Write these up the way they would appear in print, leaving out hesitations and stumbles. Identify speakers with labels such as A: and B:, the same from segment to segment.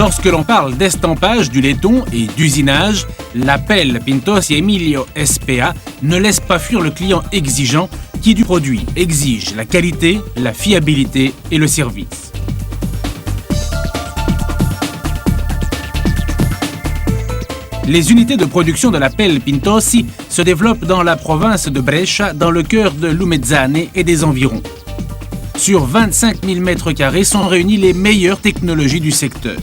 A: Lorsque l'on parle d'estampage du laiton et d'usinage, la pelle Pintosi Emilio SPA ne laisse pas fuir le client exigeant qui du produit exige la qualité, la fiabilité et le service. Les unités de production de la pelle Pintosi se développent dans la province de Brescia, dans le cœur de Lumezzane et des environs. Sur 25 000 m² sont réunies les meilleures technologies du secteur.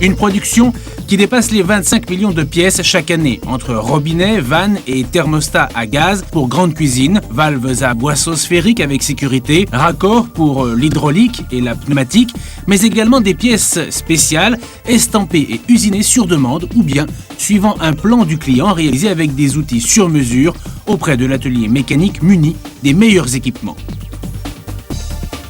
A: Une production qui dépasse les 25 millions de pièces chaque année, entre robinets, vannes et thermostats à gaz pour grande cuisine, valves à boisseau sphérique avec sécurité, raccords pour l'hydraulique et la pneumatique, mais également des pièces spéciales, estampées et usinées sur demande ou bien suivant un plan du client réalisé avec des outils sur mesure auprès de l'atelier mécanique muni des meilleurs équipements.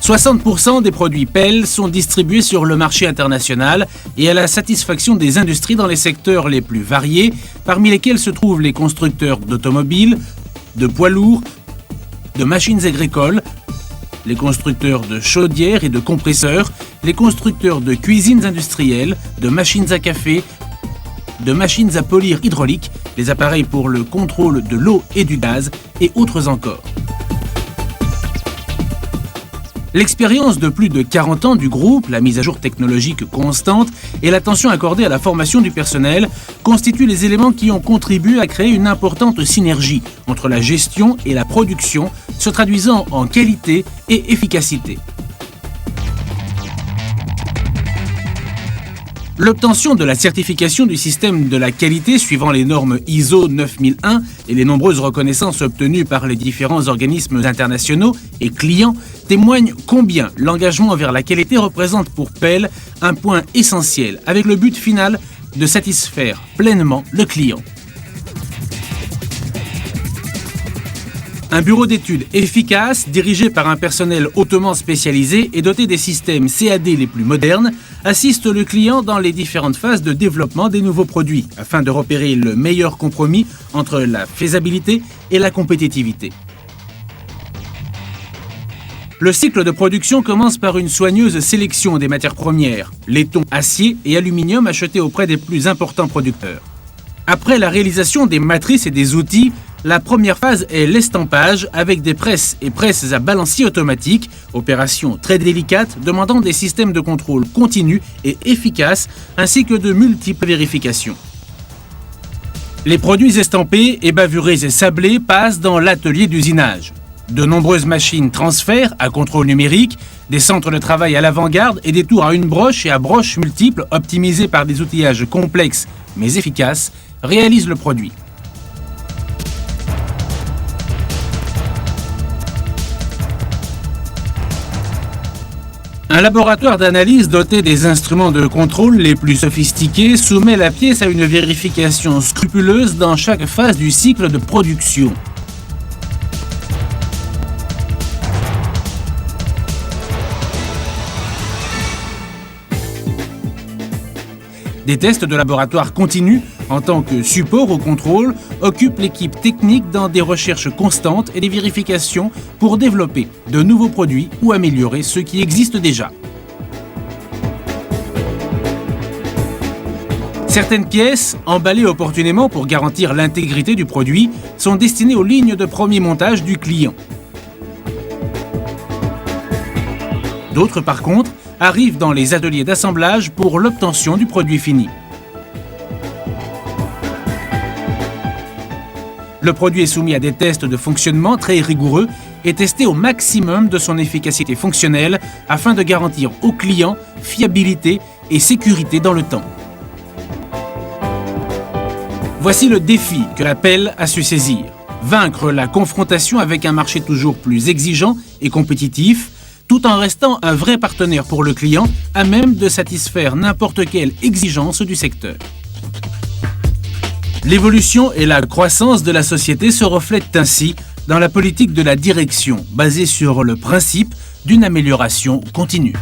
A: 60% des produits pelle sont distribués sur le marché international et à la satisfaction des industries dans les secteurs les plus variés, parmi lesquels se trouvent les constructeurs d'automobiles, de poids lourds, de machines agricoles, les constructeurs de chaudières et de compresseurs, les constructeurs de cuisines industrielles, de machines à café, de machines à polir hydrauliques, les appareils pour le contrôle de l'eau et du gaz et autres encore. L'expérience de plus de 40 ans du groupe, la mise à jour technologique constante et l'attention accordée à la formation du personnel constituent les éléments qui ont contribué à créer une importante synergie entre la gestion et la production, se traduisant en qualité et efficacité. L'obtention de la certification du système de la qualité suivant les normes ISO 9001 et les nombreuses reconnaissances obtenues par les différents organismes internationaux et clients témoignent combien l'engagement envers la qualité représente pour Pelle un point essentiel avec le but final de satisfaire pleinement le client. Un bureau d'études efficace, dirigé par un personnel hautement spécialisé et doté des systèmes CAD les plus modernes, assiste le client dans les différentes phases de développement des nouveaux produits, afin de repérer le meilleur compromis entre la faisabilité et la compétitivité. Le cycle de production commence par une soigneuse sélection des matières premières, laiton, acier et aluminium achetés auprès des plus importants producteurs. Après la réalisation des matrices et des outils, la première phase est l'estampage avec des presses et presses à balancier automatique, opération très délicate demandant des systèmes de contrôle continu et efficaces ainsi que de multiples vérifications. Les produits estampés, ébavurés et sablés passent dans l'atelier d'usinage. De nombreuses machines transfèrent à contrôle numérique, des centres de travail à l'avant-garde et des tours à une broche et à broches multiples optimisés par des outillages complexes mais efficaces réalisent le produit. Un laboratoire d'analyse doté des instruments de contrôle les plus sophistiqués soumet la pièce à une vérification scrupuleuse dans chaque phase du cycle de production. Des tests de laboratoire continus, en tant que support au contrôle, occupent l'équipe technique dans des recherches constantes et des vérifications pour développer de nouveaux produits ou améliorer ceux qui existent déjà. Certaines pièces, emballées opportunément pour garantir l'intégrité du produit, sont destinées aux lignes de premier montage du client. D'autres, par contre, arrivent dans les ateliers d'assemblage pour l'obtention du produit fini. Le produit est soumis à des tests de fonctionnement très rigoureux et testé au maximum de son efficacité fonctionnelle afin de garantir au client fiabilité et sécurité dans le temps. Voici le défi que la Pelle a su saisir. Vaincre la confrontation avec un marché toujours plus exigeant et compétitif, tout en restant un vrai partenaire pour le client, à même de satisfaire n'importe quelle exigence du secteur. L'évolution et la croissance de la société se reflètent ainsi dans la politique de la direction, basée sur le principe d'une amélioration continue.